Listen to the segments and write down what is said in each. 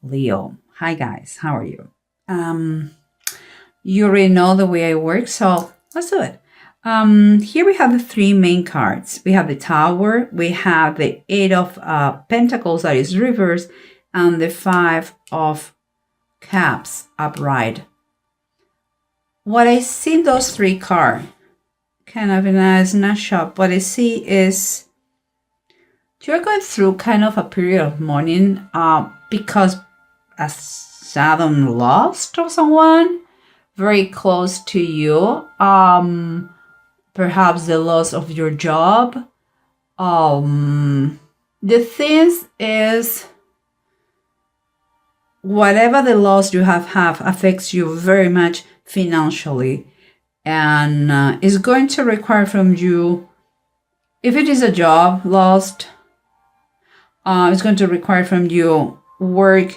Leo. Hi guys, how are you? Um, you already know the way I work, so let's do it. Here we have the three main cards. We have the Tower, we have the Eight of Pentacles, that is reverse, and the Five of Cups upright. What I see in those three cards, kind of in a snapshot, what I see is you're going through kind of a period of mourning because a sudden loss of someone very close to you, perhaps the loss of your job. The thing is, whatever the loss you have affects you very much financially, and is going to require from you, if it is a job lost, it's going to require from you work,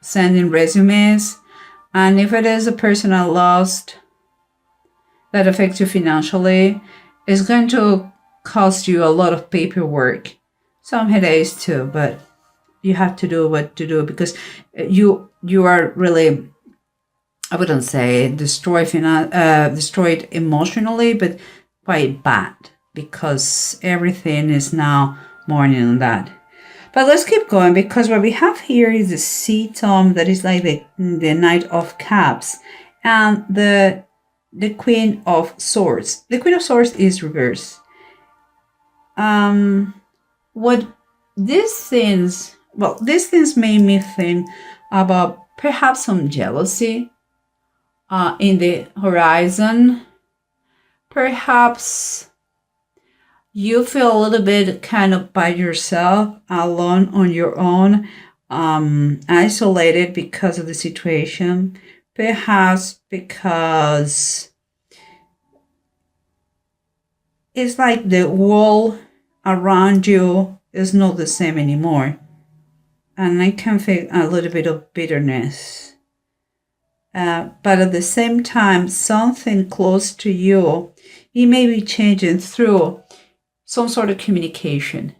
sending resumes, and if it is a personal loss that affects you financially, it's going to cost you a lot of paperwork, some headaches too, but you have to do what to do because you are really, I wouldn't say destroyed emotionally, but quite bad because everything is now mourning on that. But let's keep going because what we have here is the C-tone that is like the Knight of Cups and the Queen of Swords. The Queen of Swords is reverse. What these things made me think about perhaps some jealousy in the horizon. Perhaps you feel a little bit kind of by yourself, alone on your own, isolated because of the situation. Perhaps because it's like the wall around you is not the same anymore. And I can feel a little bit of bitterness. But at the same time, something close to you, it may be changing through some sort of communication.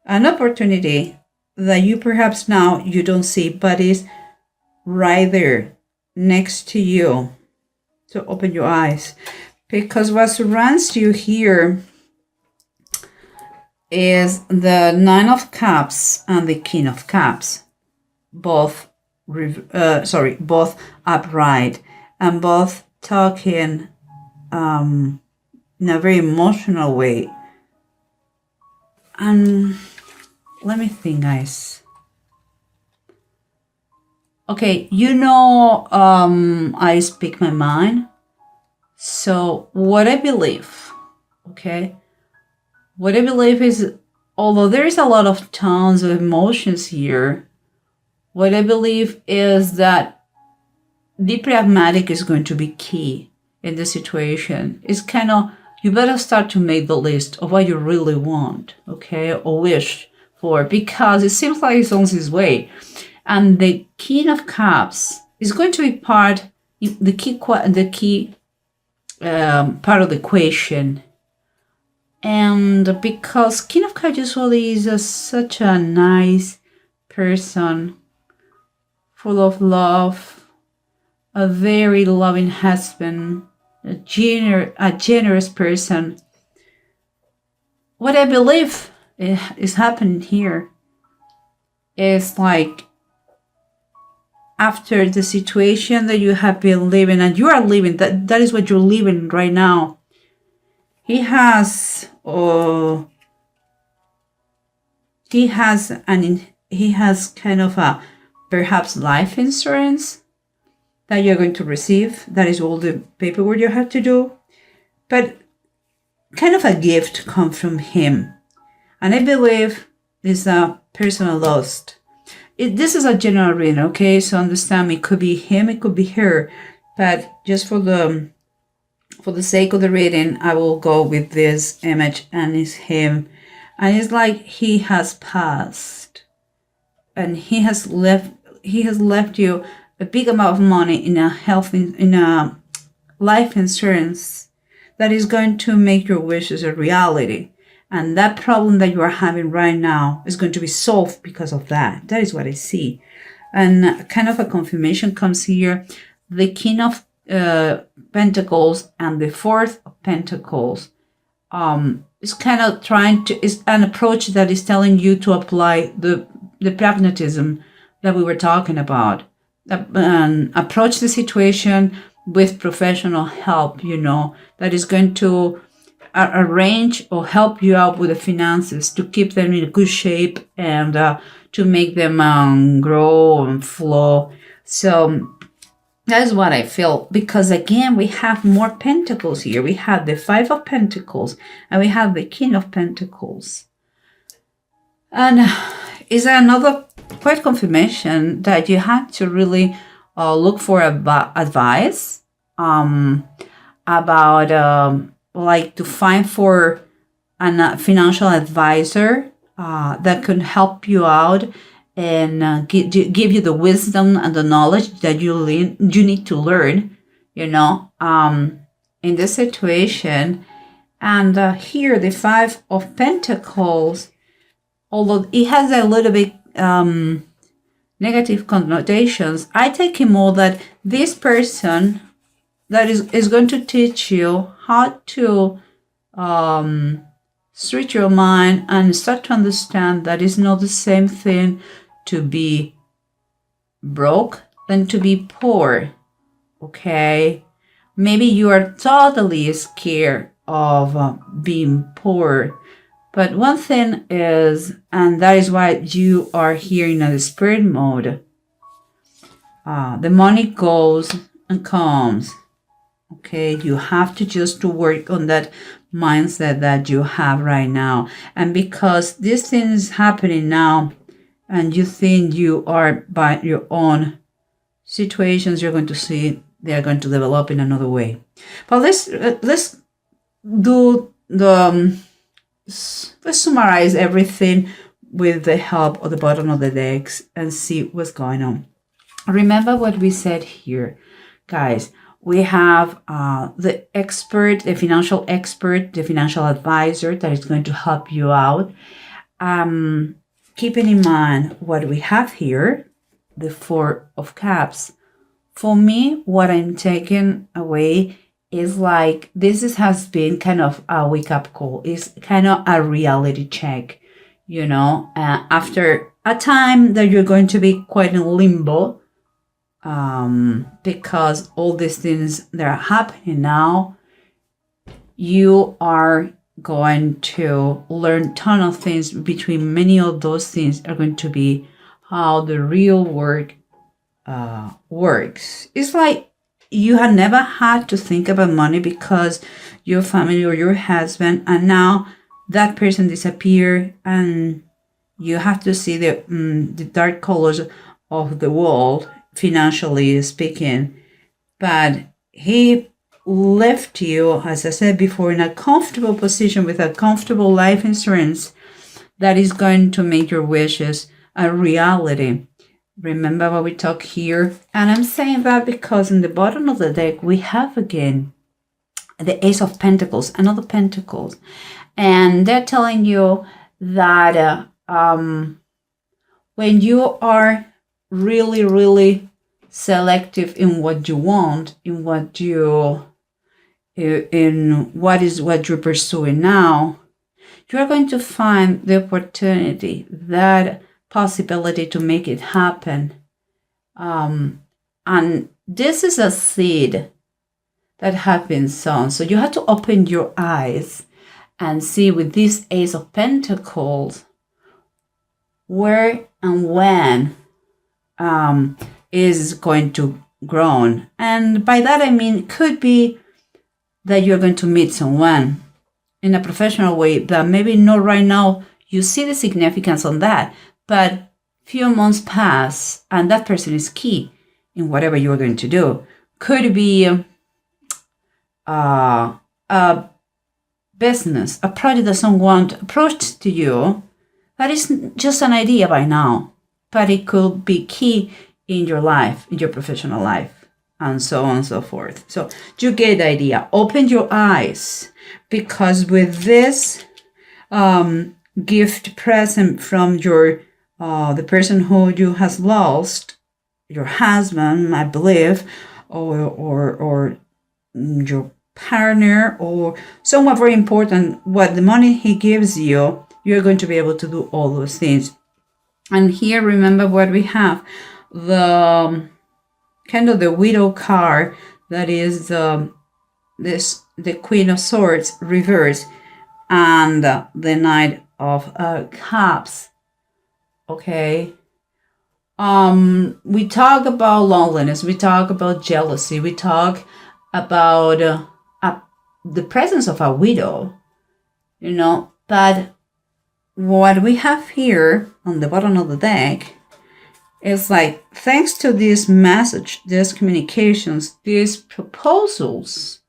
An opportunity that you perhaps now you don't see, but is right there next to you to open your eyes. Because what surrounds you here is the Nine of Cups and the King of Cups, both upright and both talking in a very emotional way. And let me think, guys. Okay, I speak my mind. So what I believe, what I believe is, although there is a lot of tones of emotions here, what I believe is that the pragmatic is going to be key in the situation. It's kind of, you better start to make the list of what you really want, or wish for, because it seems like it's on his way. And the King of Cups is going to be the key part of the equation. And because King of Cups usually is such a nice person, full of love, a very loving husband, a generous person. What I believe is happening here is like, after the situation that you have been living and you are living, that is what you're living right now. He has kind of a perhaps life insurance that you're going to receive. That is all the paperwork you have to do. But kind of a gift comes from him. And I believe it's a personal loss. This is a general reading, okay? So understand me, it could be him, it could be her. But just for the sake of the reading, I will go with this image, and it's him. And it's like he has passed. And he has left you a big amount of money in a life insurance that is going to make your wishes a reality. And that problem that you are having right now is going to be solved because of that. That is what I see. And kind of a confirmation comes here. The King of Pentacles and the Fourth of Pentacles is kind of is an approach that is telling you to apply the pragmatism that we were talking about. And approach the situation with professional help, that is going to arrange or help you out with the finances to keep them in good shape and to make them grow and flow. So that's what I feel, because again, we have more pentacles here. We have the Five of Pentacles and we have the King of Pentacles. And is another quite confirmation that you have to really look for advice about like to find for a financial advisor that can help you out and give you the wisdom and the knowledge that you need to learn, in this situation. And here, the Five of Pentacles, although it has a little bit negative connotations, I take it more that this person that is going to teach you how to switch your mind and start to understand that it's not the same thing to be broke than to be poor. Okay? Maybe you are totally scared of being poor. But one thing is, and that is why you are here in a spirit mode, the money goes and comes. Okay, you have to just to work on that mindset that you have right now. And because this thing is happening now, and you think you are by your own situations, you're going to see they are going to develop in another way. But let's do the let's summarize everything with the help of the bottom of the decks and see what's going on. Remember what we said here, guys. We have the expert, the financial expert, the financial advisor that is going to help you out. Keeping in mind what we have here, the Four of Cups. For me, what I'm taking away is like has been kind of a wake-up call. It's kind of a reality check, after a time that you're going to be quite in limbo, because all these things that are happening now, you are going to learn a ton of things. Between many of those things are going to be how the real work works. It's like you had never had to think about money because your family or your husband, and now that person disappeared, and you have to see the dark colors of the world, financially speaking. But he left you, as I said before, in a comfortable position with a comfortable life insurance that is going to make your wishes a reality. Remember what we talk here? And I'm saying that because in the bottom of the deck, we have again the Ace of Pentacles, another Pentacles. And they're telling you that when you are really, really selective in what you want, in what you're pursuing now, you're going to find the opportunity, that possibility to make it happen. And this is a seed that has been sown. So you have to open your eyes and see with this Ace of Pentacles where and when is going to grow. And by that I mean, it could be that you're going to meet someone in a professional way, but maybe not right now. You see the significance on that, but few months pass and that person is key in whatever you're going to do. Could be a business, a project that someone approached to you that is just an idea by now, but it could be key in your life, in your professional life, and so on and so forth. So you get the idea. Open your eyes, because with this, gift present from your the person who you has lost, your husband, I believe, or your partner, or someone very important. What the money he gives you, you're going to be able to do all those things. And here, remember what we have, the kind of the widow card, that is the Queen of Swords reverse, and the Knight of Cups. Okay. We talk about loneliness, we talk about jealousy, we talk about the presence of a widow, but what we have here on the bottom of the deck is like, thanks to this message, these communications, these proposals,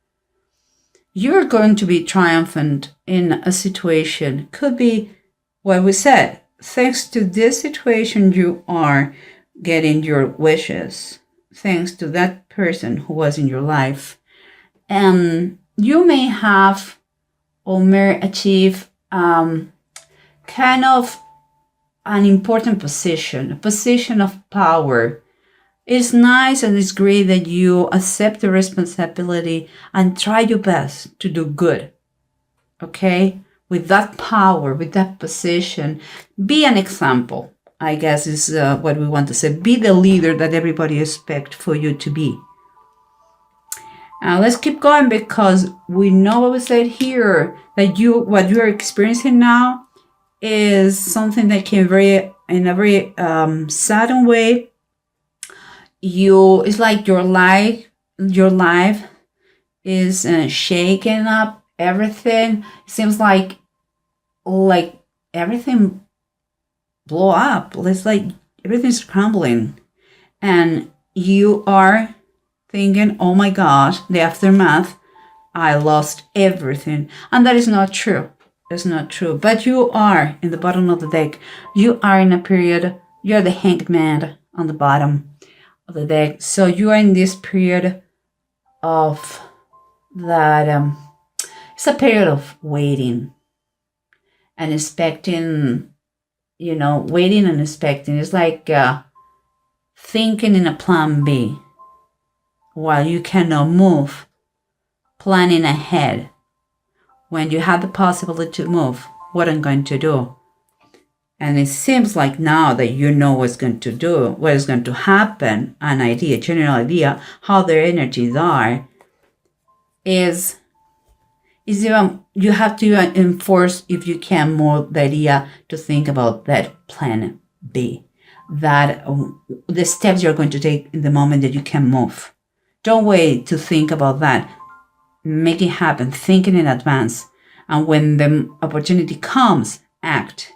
you're going to be triumphant in a situation. Could be what we said. Thanks to this situation, you are getting your wishes. Thanks to that person who was in your life. And you may have or may achieve kind of an important position, a position of power. It's nice and it's great that you accept the responsibility and try your best to do good. Okay? With that power, with that position, be an example, I guess is what we want to say. Be the leader that everybody expects for you to be. Let's keep going, because we know what we said here, that what you're experiencing now is something that came in a very sudden way. It's like your life is shaking up everything. It seems like everything blow up. It's like everything's crumbling, and you are thinking, oh my God, the aftermath, I lost everything. And that is not true. It's not true. But you are in the bottom of the deck. You are in a period, you're the Hanged Man on the bottom of the deck. So you are in this period of that, it's a period of waiting and expecting, waiting and expecting. It's like thinking in a plan B while you cannot move, planning ahead. When you have the possibility to move, what I'm going to do. And it seems like now that you know what's going to do, what is going to happen, an idea, general idea, how their energies are, is even, you have to enforce, if you can, more the idea to think about that plan B, that the steps you're going to take in the moment that you can move. Don't wait to think about that. Make it happen, thinking in advance. And when the opportunity comes, act.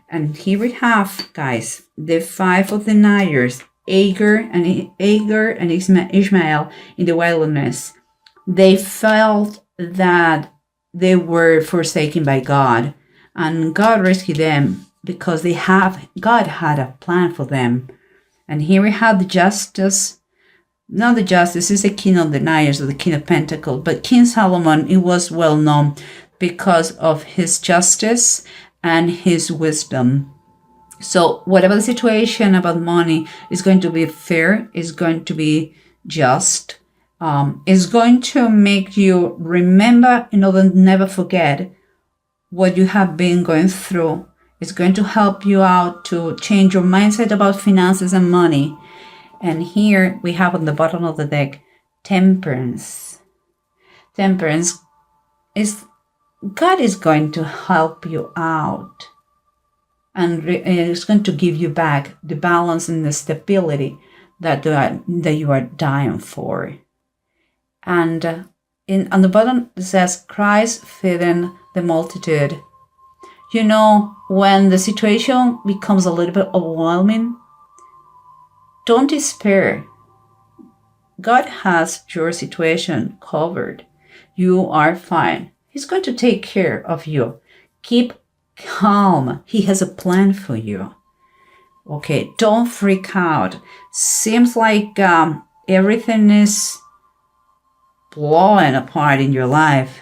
And here we have, guys, the 5 of the Knights, Agar and Ishmael in the wilderness. They felt that they were forsaken by God, and God rescued them because God had a plan for them. And here we have the Justice. Not the Justice, is the King of the Knights, or the King of Pentacles, but King Solomon, it was well known because of his justice and his wisdom. So whatever the situation about money is going to be fair, is going to be just, is going to make you remember, never forget what you have been going through. It's going to help you out to change your mindset about finances and money. And here we have on the bottom of the deck, Temperance. Temperance is, God is going to help you out. And it's going to give you back the balance and the stability that you are dying for. And on the bottom it says, Christ feeding the multitude. When the situation becomes a little bit overwhelming, don't despair. God has your situation covered. You are fine. He's going to take care of you. Keep calm. He has a plan for you. Okay, don't freak out. Seems like everything is blowing apart in your life.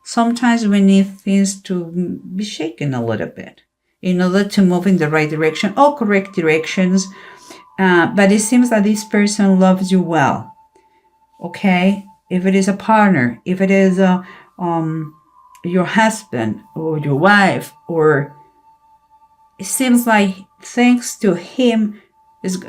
sometimes we need things to be shaken a little bit in order to move in the right direction or correct directions. But it seems that this person loves you well. Okay? If it is a partner, if it is your husband or your wife, or it seems like thanks to him,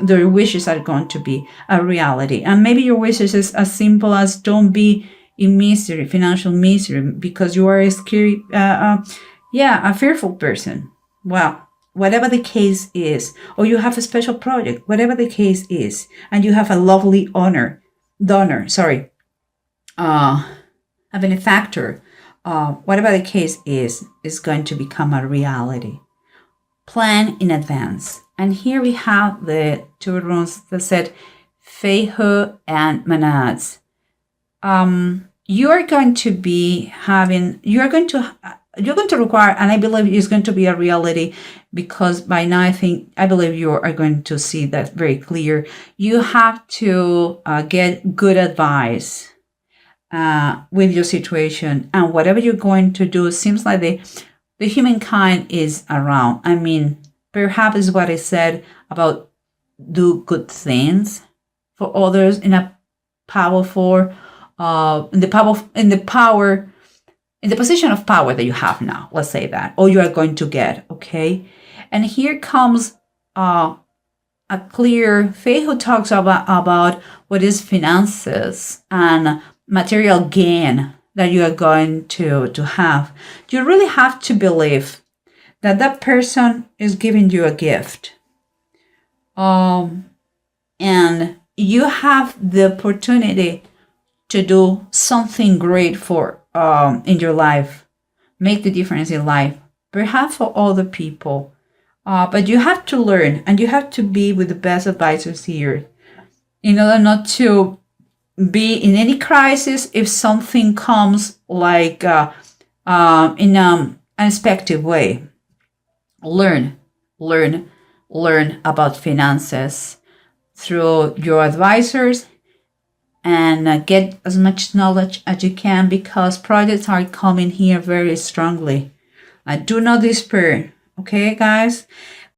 their wishes are going to be a reality. And maybe your wishes is as simple as don't be in misery, financial misery, because you are a scary, a fearful person. Well, whatever the case is, or you have a special project, whatever the case is, and you have a lovely a benefactor, whatever the case is going to become a reality. Plan in advance. And here we have the two runes that said Feihu and Manads. You're going to require, and I believe it's going to be a reality, because by now I believe you are going to see that very clear. You have to get good advice with your situation, and whatever you're going to do, seems like the humankind is around. I mean, perhaps is what I said about do good things for others in a powerful, in the position of power that you have now. Let's say that, or you are going to get. Okay, and here comes a clear faith who talks about what is finances and material gain that you are going to have. You really have to believe that person is giving you a gift. And you have the opportunity to do something great for in your life, make the difference in life, perhaps for other people. But you have to learn, and you have to be with the best advisors here in order not to be in any crisis if something comes like in an unexpected way. Learn about finances through your advisors, and get as much knowledge as you can, because projects are coming here very strongly. Do not despair, okay, guys?